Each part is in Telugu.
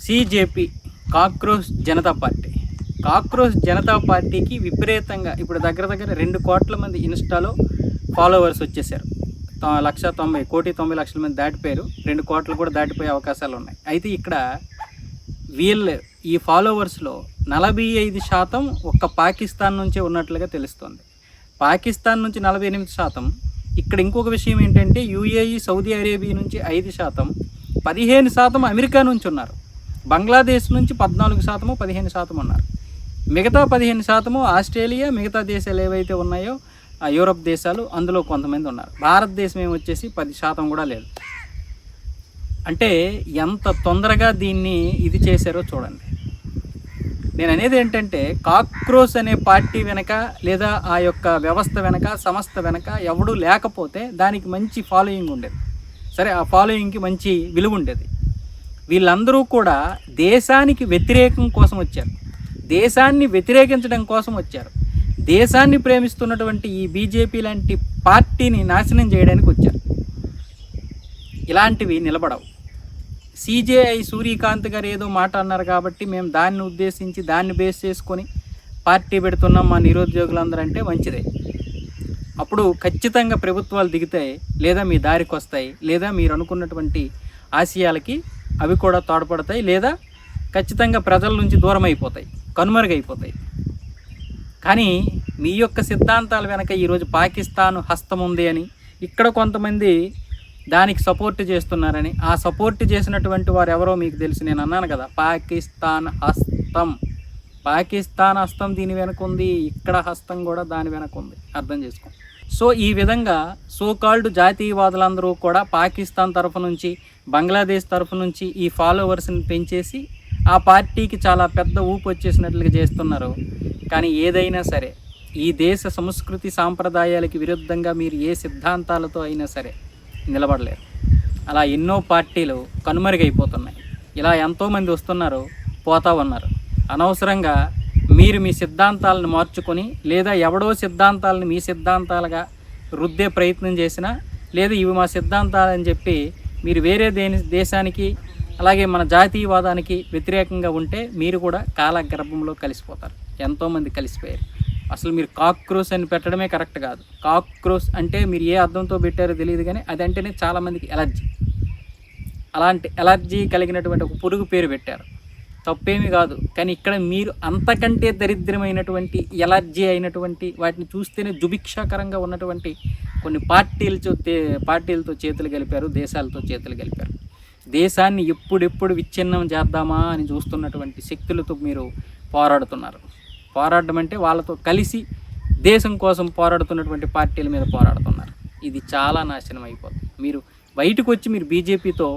సిజేపి cockroach Janata party. Cockroach Janata పార్టీకి విపరీతంగా ఇప్పుడు దగ్గర 2 కోట్ల మంది ఇన్స్టాలో ఫాలోవర్స్ వచ్చేసారు. 1,90,90,00,000 మంది దాటిపోయారు. 2 కోట్లు కూడా దాటిపోయే అవకాశాలు ఉన్నాయి. అయితే ఇక్కడ ఈ ఫాలోవర్స్లో 45% ఒక్క పాకిస్తాన్ నుంచే ఉన్నట్లుగా తెలుస్తోంది. పాకిస్తాన్ నుంచి 48%. ఇక్కడ ఇంకొక విషయం ఏంటంటే యూఏఈ, సౌదీ అరేబియా నుంచి 5%, 15% అమెరికా నుంచి ఉన్నారు. బంగ్లాదేశ్ నుంచి 14%, 15% ఉన్నారు. మిగతా 15% ఆస్ట్రేలియా, మిగతా దేశాలు ఏవైతే ఉన్నాయో ఆ యూరప్ దేశాలు, అందులో కొంతమంది ఉన్నారు. భారతదేశం ఏమొచ్చేసి 10% కూడా లేదు. అంటే ఎంత తొందరగా దీన్ని ఇది చేశారో చూడండి. నేను అనేది ఏంటంటే కాక్రోచ్ అనే పార్టీ వెనక లేదా ఆ యొక్క వ్యవస్థ వెనక, సంస్థ వెనక ఎవడూ లేకపోతే దానికి మంచి ఫాలోయింగ్ ఉండేది. సరే, ఆ ఫాలోయింగ్కి మంచి విలువ ఉండేది. వీళ్ళందరూ కూడా దేశానికి వ్యతిరేకం కోసం వచ్చారు, దేశాన్ని వ్యతిరేకించడం కోసం వచ్చారు. దేశాన్ని ప్రేమిస్తున్నటువంటి ఈ బీజేపీ లాంటి పార్టీని నాశనం చేయడానికి వచ్చారు. ఇలాంటివి నిలబడవు. సిజేఐ సూర్యకాంత్ గారు ఏదో మాట అన్నారు కాబట్టి మేము దాన్ని ఉద్దేశించి దాన్ని బేస్ చేసుకొని పార్టీ పెడుతున్నాం మా నిరుద్యోగులందరూ అంటే మంచిదే. అప్పుడు ఖచ్చితంగా ప్రభుత్వాలు దిగుతాయి, లేదా మీ దారికి వస్తాయి, లేదా మీరు అనుకున్నటువంటి ఆశయాలకి అవి కూడా తోడ్పడతాయి, లేదా ఖచ్చితంగా ప్రజల నుంచి దూరం అయిపోతాయి, కనుమరుగైపోతాయి. కానీ మీ యొక్క సిద్ధాంతాల వెనక ఈరోజు పాకిస్తాన్ హస్తం ఉంది అని, ఇక్కడ కొంతమంది దానికి సపోర్ట్ చేస్తున్నారని, ఆ సపోర్ట్ చేసినటువంటి వారు ఎవరో మీకు తెలుసు. నేను అన్నాను కదా, పాకిస్తాన్ హస్తం దీని వెనక ఉంది, ఇక్కడ హస్తం కూడా దాని వెనక ఉంది. అర్థం చేసుకోండి. సో ఈ విధంగా సోకాల్డ్ జాతీయవాదులందరూ కూడా పాకిస్తాన్ తరఫు నుంచి, బంగ్లాదేశ్ తరఫు నుంచి ఈ ఫాలోవర్స్ని పెంచేసి ఆ పార్టీకి చాలా పెద్ద ఊపు వచ్చేసినట్లుగా చేస్తున్నారు. కానీ ఏదైనా సరే ఈ దేశ సంస్కృతి సాంప్రదాయాలకి విరుద్ధంగా మీరు ఏ సిద్ధాంతాలతో అయినా సరే నిలబడలేరు. అలా ఎన్నో పార్టీలు కనుమరుగైపోతున్నాయి. ఇలా ఎంతోమంది వస్తున్నారు, పోతా ఉన్నారు. అనవసరంగా మీరు మీ సిద్ధాంతాలను మార్చుకొని, లేదా ఎవడో సిద్ధాంతాలను మీ సిద్ధాంతాలుగా రుద్దే ప్రయత్నం చేసినా, లేదా ఇవి మా సిద్ధాంతాలని చెప్పి మీరు వేరే దేశానికి అలాగే మన జాతీయవాదానికి వ్యతిరేకంగా ఉంటే మీరు కూడా కాలగర్భంలో కలిసిపోతారు. ఎంతోమంది కలిసిపోయారు. అసలు మీరు కాక్రోచ్ అని పెట్టడమే కరెక్ట్ కాదు. కాక్రోచ్ అంటే మీరు ఏ అర్థంతో పెట్టారో తెలియదు, కానీ అదంటేనే చాలామందికి ఎలర్జీ. అలాంటి ఎలర్జీ కలిగినటువంటి ఒక పురుగు పేరు పెట్టారు. తప్పేమీ కాదు. కానీ ఇక్కడ మీరు అంతకంటే దరిద్రమైనటువంటి ఎలర్జీ అయినటువంటి వాటిని చూస్తేనే జుభిక్షాకరంగా ఉన్నటువంటి కొన్ని పార్టీలతో చేతులు కలిపారు, దేశాలతో చేతులు కలిపారు. దేశాన్ని ఎప్పుడెప్పుడు విచ్ఛిన్నం చేద్దామా అని చూస్తున్నటువంటి శక్తులతో మీరు పోరాడుతున్నారు. పోరాడడం అంటే వాళ్ళతో కలిసి దేశం కోసం పోరాడుతున్నటువంటి పార్టీల మీద పోరాడుతున్నారు. ఇది చాలా నాశనం అయిపోతుంది. మీరు బయటకు వచ్చి మీరు బీజేపీతో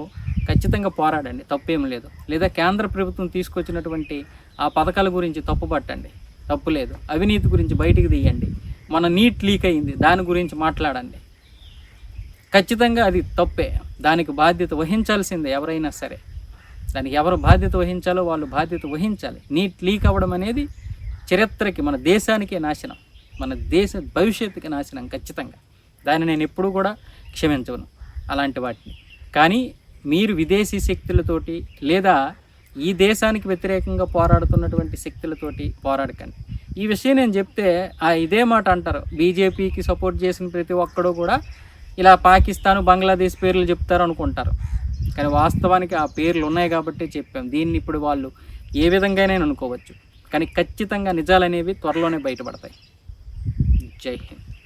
ఖచ్చితంగా పోరాడండి, తప్పేం లేదు. లేదా కేంద్ర ప్రభుత్వం తీసుకొచ్చినటువంటి ఆ పథకాల గురించి తప్పుపట్టండి, తప్పు లేదు. అవినీతి గురించి బయటికి తీయండి. మన నీట్ లీక్ అయింది, దాని గురించి మాట్లాడండి. ఖచ్చితంగా అది తప్పే, దానికి బాధ్యత వహించాల్సిందే ఎవరైనా సరే. దానికి ఎవరు బాధ్యత వహించాలో వాళ్ళు బాధ్యత వహించాలి. నీట్ లీక్ అవ్వడం అనేది చరిత్రకి, మన దేశానికే నాశనం, మన దేశ భవిష్యత్తుకి నాశనం ఖచ్చితంగా. దాన్ని నేను ఎప్పుడూ కూడా క్షమించను అలాంటి వాటిని. కానీ మీరు విదేశీ శక్తులతోటి లేదా ఈ దేశానికి వ్యతిరేకంగా పోరాడుతున్నటువంటి శక్తులతోటి పోరాడకండి. ఈ విషయం నేను చెప్తే ఇదే మాట అంటారు, బీజేపీకి సపోర్ట్ చేసిన ప్రతి ఒక్కడూ కూడా ఇలా పాకిస్తాన్, బంగ్లాదేశ్ పేర్లు చెప్తారు అనుకుంటారు. కానీ వాస్తవానికి ఆ పేర్లు ఉన్నాయి కాబట్టి చెప్పాం. దీన్ని ఇప్పుడు వాళ్ళు ఏ విధంగానే అనుకోవచ్చు, కానీ ఖచ్చితంగా నిజాలు అనేవి త్వరలోనే బయటపడతాయి. జై హింద్.